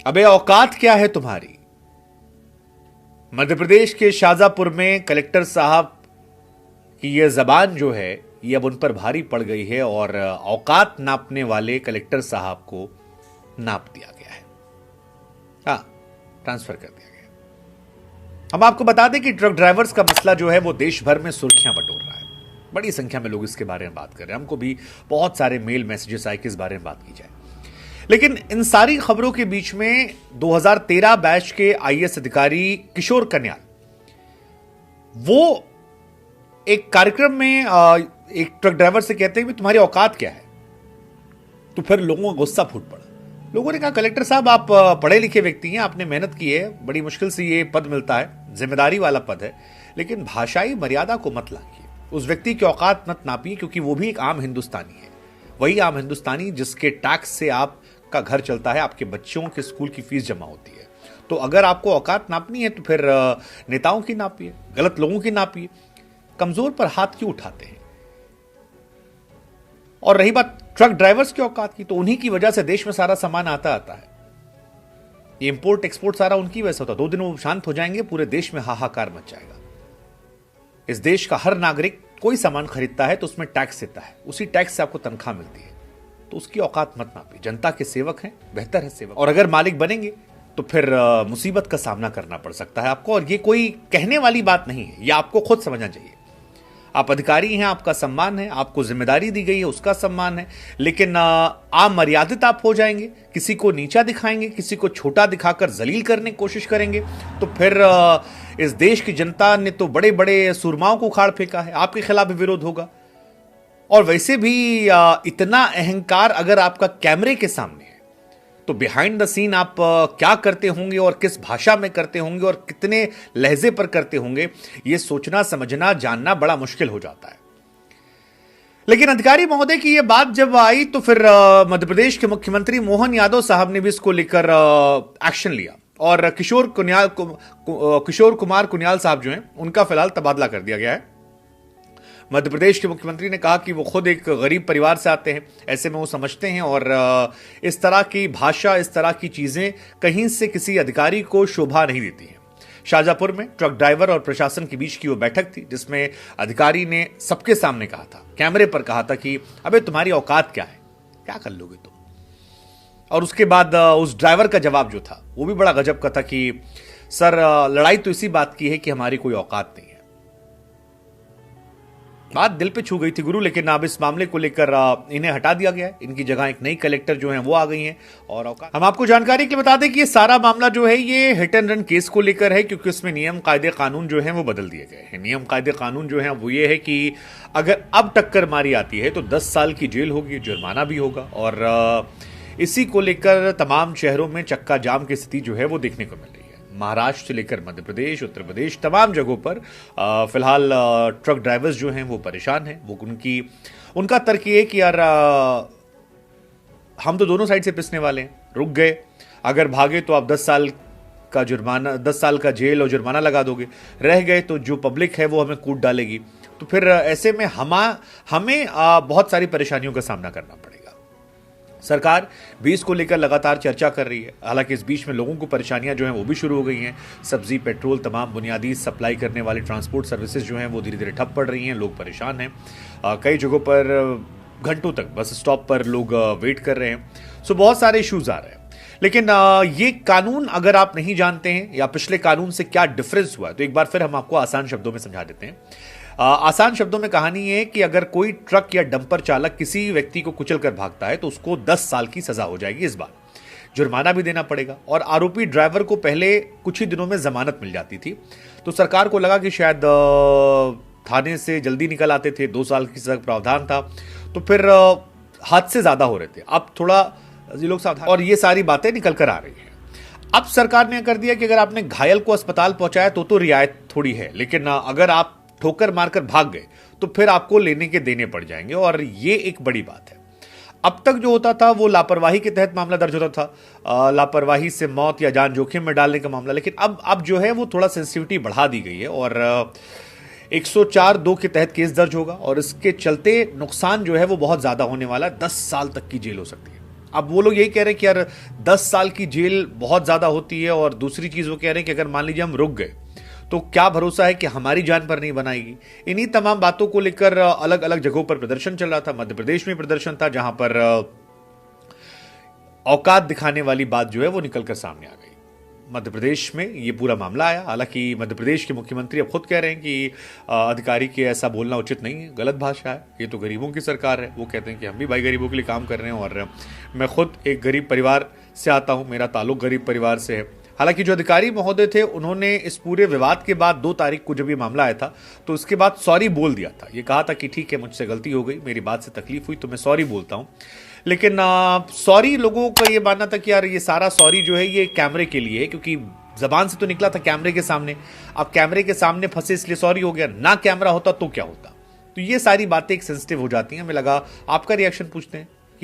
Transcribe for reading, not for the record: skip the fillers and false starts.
अबे औकात क्या है तुम्हारी। मध्य प्रदेश के शाजापुर में कलेक्टर साहब की यह जबान जो है ये अब उन पर भारी पड़ गई है और औकात नापने वाले कलेक्टर साहब को नाप दिया गया है। हाँ, ट्रांसफर कर दिया गया। हम आपको बता दें कि ट्रक ड्राइवर्स का मसला जो है वो देश भर में सुर्खियां बटोर रहा है। बड़ी संख्या में लोग इसके बारे में बात कर रहे हैं। हमको भी बहुत सारे मेल मैसेजेस आए कि इस बारे में बात की जाए। लेकिन इन सारी खबरों के बीच में 2013 बैच के आईएएस अधिकारी किशोर कन्याल वो एक कार्यक्रम में एक ट्रक ड्राइवर से कहते हैं कि तुम्हारी औकात क्या है। तो फिर लोगों का गुस्सा फूट पड़ा। लोगों ने कहा कलेक्टर साहब आप पढ़े लिखे व्यक्ति हैं, आपने मेहनत की है, बड़ी मुश्किल से ये पद मिलता है, जिम्मेदारी वाला पद है, लेकिन भाषाई मर्यादा को मत लांघिए, उस व्यक्ति की औकात मत नापिए, क्योंकि वो भी एक आम हिंदुस्तानी है। वही आम हिंदुस्तानी जिसके टैक्स से आपका घर चलता है, आपके बच्चों के स्कूल की फीस जमा होती है। तो अगर आपको औकात नापनी है तो फिर नेताओं की नापिए, गलत लोगों की नापिए, कमजोर पर हाथ क्यों उठाते हैं। और रही बात ट्रक ड्राइवर्स की औकात की, तो उन्हीं की वजह से देश में सारा सामान आता है। ये इंपोर्ट एक्सपोर्ट सारा उनकी वजह से होता है। 2 दिन वो शांत हो जाएंगे, पूरे देश में हाहाकार मच जाएगा। इस देश का हर नागरिक कोई सामान खरीदता है तो उसमें टैक्स देता है, उसी टैक्स से आपको तनख्वाह मिलती है। तो उसकी औकात मत नापिए। जनता के सेवक हैं, बेहतर है सेवक। और अगर मालिक बनेंगे तो फिर मुसीबत का सामना करना पड़ सकता है आपको। और ये कोई कहने वाली बात नहीं है, यह आपको खुद समझना चाहिए। आप अधिकारी हैं, आपका सम्मान है, आपको जिम्मेदारी दी गई है, उसका सम्मान है, लेकिन अमर्यादित आप हो जाएंगे, किसी को नीचा दिखाएंगे, किसी को छोटा दिखाकर जलील करने की कोशिश करेंगे, तो फिर इस देश की जनता ने तो बड़े बड़े सूरमाओं को उखाड़ फेंका है, आपके खिलाफ भी विरोध होगा। और वैसे भी इतना अहंकार अगर आपका कैमरे के सामने है तो बिहाइंड द सीन आप क्या करते होंगे और किस भाषा में करते होंगे और कितने लहजे पर करते होंगे, यह सोचना समझना जानना बड़ा मुश्किल हो जाता है। लेकिन अधिकारी महोदय की यह बात जब आई तो फिर मध्य प्रदेश के मुख्यमंत्री मोहन यादव साहब ने भी इसको लेकर एक्शन लिया और किशोर कुमार कुनियाल साहब जो हैं उनका फिलहाल तबादला कर दिया गया है। मध्य प्रदेश के मुख्यमंत्री ने कहा कि वो खुद एक गरीब परिवार से आते हैं, ऐसे में वो समझते हैं और इस तरह की भाषा, इस तरह की चीजें कहीं से किसी अधिकारी को शोभा नहीं देती हैं। शाजापुर में ट्रक ड्राइवर और प्रशासन के बीच की वो बैठक थी जिसमें अधिकारी ने सबके सामने कहा था, कैमरे पर कहा था कि अबे तुम्हारी औकात क्या है, क्या कर लोगे तुम। और उसके बाद उस ड्राइवर का जवाब जो था वो भी बड़ा गजब का था कि सर लड़ाई तो इसी बात की है कि हमारी कोई औकात नहीं है। बात दिल पे छू गई थी गुरु, लेकिन अब इस मामले को लेकर इन्हें हटा दिया गया है। इनकी जगह एक नई कलेक्टर जो है वो आ गई हैं। और हम आपको जानकारी के लिए बता दें कि ये सारा मामला जो है ये हिट एंड रन केस को लेकर है, क्योंकि उसमें नियम कायदे कानून जो है वो बदल दिए गए हैं। नियम कायदे कानून जो है वो ये है कि अगर अब टक्कर मारी आती है तो 10 साल की जेल होगी, जुर्माना भी होगा। और इसी को लेकर तमाम शहरों में चक्का जाम की स्थिति जो है वो देखने को मिल रही है। महाराष्ट्र से लेकर मध्य प्रदेश, उत्तर प्रदेश, तमाम जगहों पर फिलहाल ट्रक ड्राइवर्स जो हैं वो परेशान हैं। वो उनका तर्क ये है कि यार हम तो दोनों साइड से पिसने वाले हैं, रुक गए, अगर भागे तो आप 10 साल का जुर्माना, 10 साल का जेल और जुर्माना लगा दोगे, रह गए तो जो पब्लिक है वो हमें कूट डालेगी। तो फिर ऐसे में हमें बहुत सारी परेशानियों का सामना करना पड़ेगा। सरकार भी इसको लेकर लगातार चर्चा कर रही है। हालांकि इस बीच में लोगों को परेशानियां जो हैं वो भी शुरू हो गई हैं। सब्जी, पेट्रोल, तमाम बुनियादी सप्लाई करने वाली ट्रांसपोर्ट सर्विसेज जो हैं वो धीरे धीरे ठप पड़ रही हैं। लोग परेशान हैं। कई जगहों पर घंटों तक बस स्टॉप पर लोग वेट कर रहे हैं। सो बहुत सारे इश्यूज आ रहे हैं। लेकिन ये कानून अगर आप नहीं जानते हैं या पिछले कानून से क्या डिफरेंस हुआ है तो एक बार फिर हम आपको आसान शब्दों में समझा देते हैं। आसान शब्दों में कहानी है कि अगर कोई ट्रक या डंपर चालक किसी व्यक्ति को कुचल कर भागता है तो उसको 10 साल की सजा हो जाएगी। इस बार जुर्माना भी देना पड़ेगा और आरोपी ड्राइवर को पहले कुछ ही दिनों में जमानत मिल जाती थी। तो सरकार को लगा कि शायद थाने से जल्दी निकल आते थे, 2 साल की सजा प्रावधान था, तो फिर हादसे ज्यादा हो रहे थे। अब थोड़ा ये लोग सावधान, और ये सारी बातें निकल कर आ रही हैं। अब सरकार ने कर दिया कि अगर आपने घायल को अस्पताल पहुंचाया तो रियायत थोड़ी है, लेकिन अगर आप ठोकर मारकर भाग गए तो फिर आपको लेने के देने पड़ जाएंगे। और ये एक बड़ी बात है। अब तक जो होता था वो लापरवाही के तहत मामला दर्ज होता था, लापरवाही से मौत या जान जोखिम में डालने का मामला। लेकिन अब जो है वो थोड़ा सेंसिटिविटी बढ़ा दी गई है और 104(2) के तहत केस दर्ज होगा और इसके चलते नुकसान जो है वो बहुत ज्यादा होने वाला है। 10 साल तक की जेल हो सकती है। अब वो लोग यही कह रहे हैं कि यार 10 साल की जेल बहुत ज्यादा होती है, और दूसरी चीज वो कह रहे हैं कि अगर मान लीजिए हम रुक गए तो क्या भरोसा है कि हमारी जान पर नहीं बनाएगी। इन्हीं तमाम बातों को लेकर अलग अलग जगहों पर प्रदर्शन चल रहा था। मध्य प्रदेश में प्रदर्शन था जहां पर औकात दिखाने वाली बात जो है वो निकलकर सामने आ गई। मध्य प्रदेश में ये पूरा मामला आया। हालांकि मध्य प्रदेश के मुख्यमंत्री अब खुद कह रहे हैं कि अधिकारी के ऐसा बोलना उचित नहीं है, गलत भाषा है, ये तो गरीबों की सरकार है। वो कहते हैं कि हम भी भाई गरीबों के लिए काम कर रहे हैं, और मैं खुद एक गरीब परिवार से आता हूं, मेरा ताल्लुक गरीब परिवार से है। हालांकि जो अधिकारी महोदय थे उन्होंने इस पूरे विवाद के बाद 2 तारीख को जब ये मामला आया था तो उसके बाद सॉरी बोल दिया था। ये कहा था कि ठीक है, मुझसे गलती हो गई, मेरी बात से तकलीफ हुई तो मैं सॉरी बोलता हूं। लेकिन सॉरी, लोगों का ये मानना था कि यार ये सारा सॉरी जो है ये कैमरे के लिए है, क्योंकि जबान से तो निकला था कैमरे के सामने। अब कैमरे के सामने फंसे इसलिए सॉरी हो गया, ना कैमरा होता तो क्या होता। तो ये सारी बातें एक सेंसिटिव हो जाती हैं। हमें लगा आपका रिएक्शन पूछते हैं।